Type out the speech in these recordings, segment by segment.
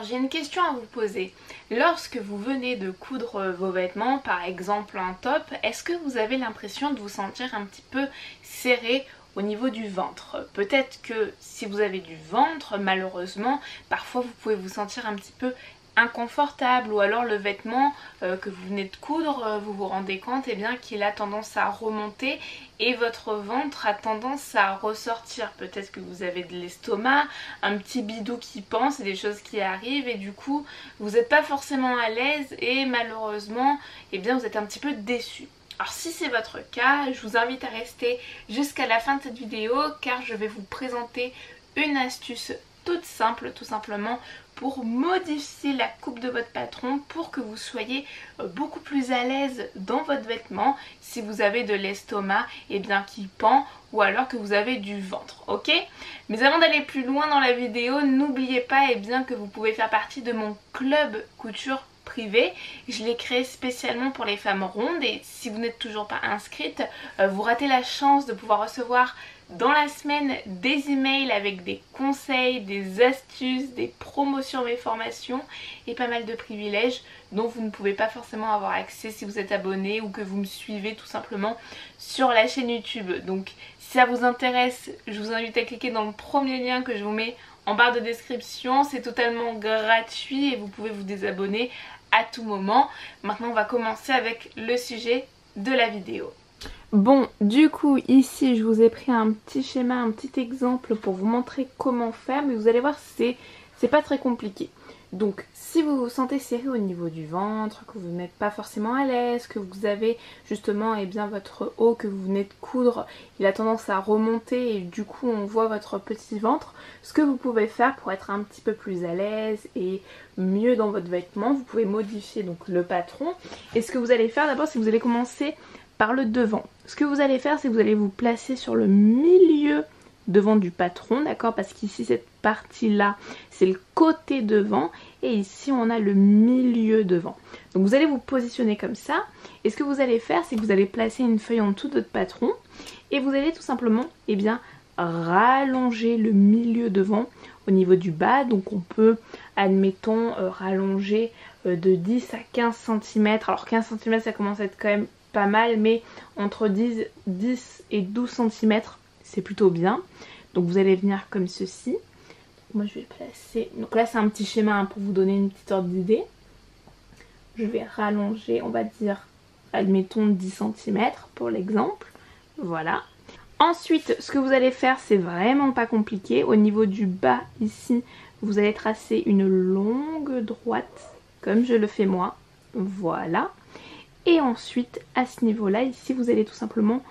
Alors j'ai une question à vous poser. Lorsque vous venez de coudre vos vêtements, par exemple un top, est-ce que vous avez l'impression de vous sentir un petit peu serré au niveau du ventre? Peut-être que si vous avez du ventre, malheureusement, parfois vous pouvez vous sentir un petit peu inconfortable, ou alors le vêtement que vous venez de coudre, vous vous rendez compte qu'il a tendance à remonter et votre ventre a tendance à ressortir. Peut-être que vous avez de l'estomac, un petit bidou qui pend, c'est des choses qui arrivent et du coup vous n'êtes pas forcément à l'aise et malheureusement vous êtes un petit peu déçu. Alors si c'est votre cas, je vous invite à rester jusqu'à la fin de cette vidéo car je vais vous présenter une astuce toute simple, tout simplement pour modifier la coupe de votre patron pour que vous soyez beaucoup plus à l'aise dans votre vêtement si vous avez de l'estomac qui pend ou alors que vous avez du ventre, ok? Mais avant d'aller plus loin dans la vidéo, n'oubliez pas que vous pouvez faire partie de mon club couture privé. Je l'ai créé spécialement pour les femmes rondes et si vous n'êtes toujours pas inscrite, vous ratez la chance de pouvoir recevoir dans la semaine des emails avec des conseils, des astuces, des promotions de mes formations et pas mal de privilèges dont vous ne pouvez pas forcément avoir accès si vous êtes abonné ou que vous me suivez tout simplement sur la chaîne YouTube. Donc si ça vous intéresse, je vous invite à cliquer dans le premier lien que je vous mets en barre de description. C'est totalement gratuit et vous pouvez vous désabonner à tout moment. Maintenant on va commencer avec le sujet de la vidéo. Bon, du coup ici je vous ai pris un petit schéma, un petit exemple pour vous montrer comment faire, mais vous allez voir c'est pas très compliqué. Donc si vous vous sentez serré au niveau du ventre, que vous n'êtes pas forcément à l'aise, que vous avez justement votre haut que vous venez de coudre, il a tendance à remonter et du coup on voit votre petit ventre, ce que vous pouvez faire pour être un petit peu plus à l'aise et mieux dans votre vêtement, vous pouvez modifier donc le patron. Et ce que vous allez faire d'abord, c'est que vous allez commencer par le devant. Ce que vous allez faire, c'est que vous allez vous placer sur le milieu devant du patron, d'accord? Parce qu'ici cette partie là c'est le côté devant et ici on a le milieu devant. Donc vous allez vous positionner comme ça et ce que vous allez faire, c'est que vous allez placer une feuille en dessous de votre patron et vous allez tout simplement rallonger le milieu devant au niveau du bas. Donc on peut, admettons, rallonger de 10 à 15 cm. Alors 15 cm ça commence à être quand même pas mal, mais entre 10 et 12 cm c'est plutôt bien. Donc vous allez venir comme ceci. Moi je vais placer, donc là c'est un petit schéma pour vous donner une petite ordre d'idée. Je vais rallonger, on va dire, admettons 10 cm pour l'exemple. Voilà. Ensuite ce que vous allez faire, c'est vraiment pas compliqué. Au niveau du bas ici, vous allez tracer une longue droite comme je le fais moi. Voilà. Et ensuite à ce niveau là ici vous allez tout simplement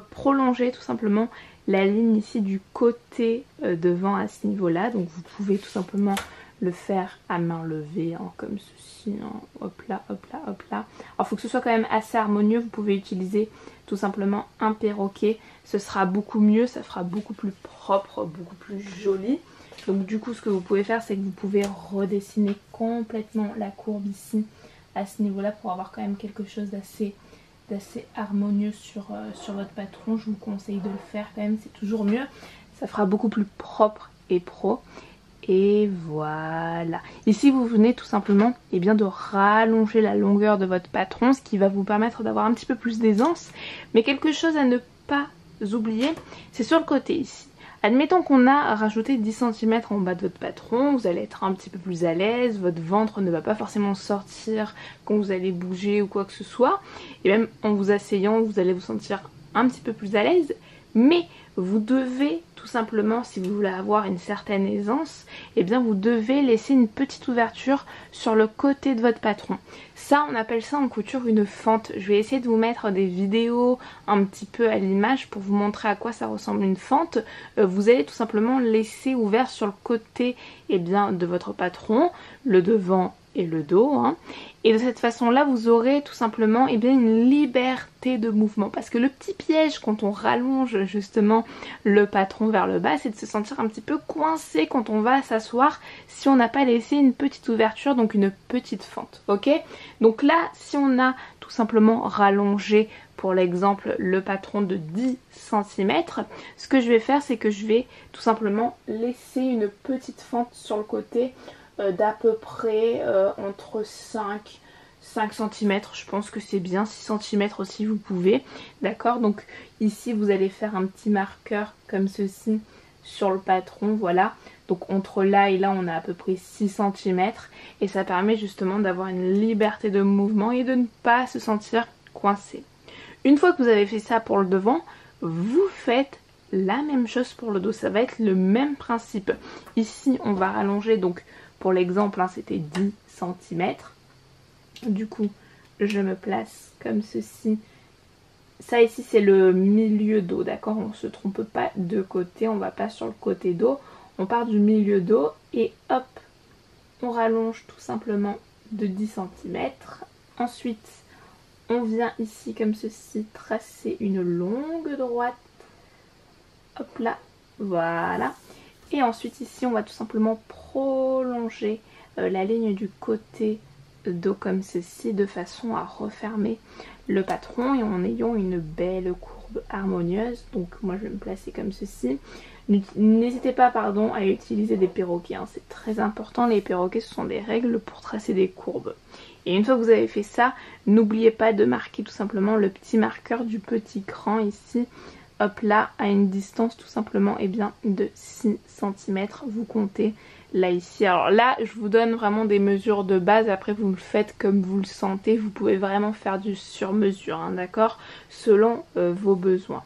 prolonger tout simplement la ligne ici du côté devant à ce niveau là. Donc vous pouvez tout simplement le faire à main levée comme ceci, hop là hop là hop là. Alors il faut que ce soit quand même assez harmonieux, vous pouvez utiliser tout simplement un perroquet, ce sera beaucoup mieux, ça fera beaucoup plus propre, beaucoup plus joli. Donc du coup ce que vous pouvez faire, c'est que vous pouvez redessiner complètement la courbe ici à ce niveau là pour avoir quand même quelque chose d'assez harmonieux sur votre patron. Je vous conseille de le faire quand même, c'est toujours mieux, ça fera beaucoup plus propre et pro. Et voilà, ici vous venez tout simplement de rallonger la longueur de votre patron, ce qui va vous permettre d'avoir un petit peu plus d'aisance. Mais quelque chose à ne pas oublier, c'est sur le côté ici. Admettons qu'on a rajouté 10 cm en bas de votre patron, vous allez être un petit peu plus à l'aise, votre ventre ne va pas forcément sortir quand vous allez bouger ou quoi que ce soit. Et même en vous asseyant, vous allez vous sentir un petit peu plus à l'aise. Mais vous devez tout simplement, si vous voulez avoir une certaine aisance, vous devez laisser une petite ouverture sur le côté de votre patron. Ça, on appelle ça en couture une fente. Je vais essayer de vous mettre des vidéos un petit peu à l'image pour vous montrer à quoi ça ressemble une fente. Vous allez tout simplement laisser ouvert sur le côté de votre patron, le devant et le dos. Et de cette façon là vous aurez tout simplement une liberté de mouvement, parce que le petit piège quand on rallonge justement le patron vers le bas, c'est de se sentir un petit peu coincé quand on va s'asseoir si on n'a pas laissé une petite ouverture, donc une petite fente, ok? Donc là si on a tout simplement rallongé pour l'exemple le patron de 10 cm, ce que je vais faire, c'est que je vais tout simplement laisser une petite fente sur le côté d'à peu près entre 5 cm, je pense que c'est bien, 6 cm aussi vous pouvez, d'accord. Donc ici vous allez faire un petit marqueur comme ceci sur le patron, voilà. Donc entre là et là on a à peu près 6 cm et ça permet justement d'avoir une liberté de mouvement et de ne pas se sentir coincé. Une fois que vous avez fait ça pour le devant, vous faites la même chose pour le dos, ça va être le même principe. Ici on va rallonger, donc pour l'exemple hein, c'était 10 cm. Du coup je me place comme ceci. Ça ici c'est le milieu dos, d'accord, on ne se trompe pas de côté, on va pas sur le côté dos, on part du milieu dos et hop, on rallonge tout simplement de 10 cm. Ensuite on vient ici comme ceci tracer une longue droite, hop là, voilà. Et ensuite ici on va tout simplement prolonger la ligne du côté dos comme ceci de façon à refermer le patron et en ayant une belle courbe harmonieuse. Donc moi je vais me placer comme ceci. N'hésitez pas pardon à utiliser des perroquets, hein. C'est très important, les perroquets ce sont des règles pour tracer des courbes. Et une fois que vous avez fait ça, n'oubliez pas de marquer tout simplement le petit marqueur du petit cran ici, hop là, à une distance tout simplement et bien de 6 cm, vous comptez là ici. Alors là je vous donne vraiment des mesures de base, après vous le faites comme vous le sentez, vous pouvez vraiment faire du sur mesure hein, d'accord, selon vos besoins.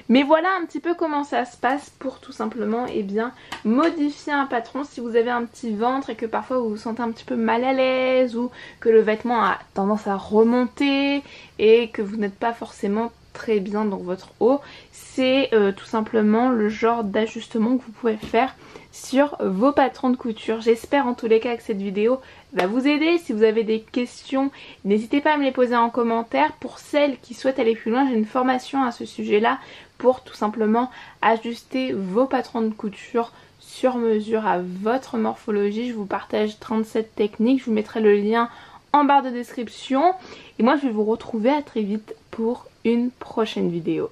Mais voilà un petit peu comment ça se passe pour tout simplement et bien modifier un patron. Si vous avez un petit ventre et que parfois vous vous sentez un petit peu mal à l'aise ou que le vêtement a tendance à remonter et que vous n'êtes pas forcément très bien dans votre haut, c'est tout simplement le genre d'ajustement que vous pouvez faire sur vos patrons de couture. J'espère en tous les cas que cette vidéo va vous aider. Si vous avez des questions, n'hésitez pas à me les poser en commentaire. Pour celles qui souhaitent aller plus loin, j'ai une formation à ce sujet là pour tout simplement ajuster vos patrons de couture sur mesure à votre morphologie. Je vous partage 37 techniques, je vous mettrai le lien en barre de description et moi je vais vous retrouver à très vite pour une prochaine vidéo.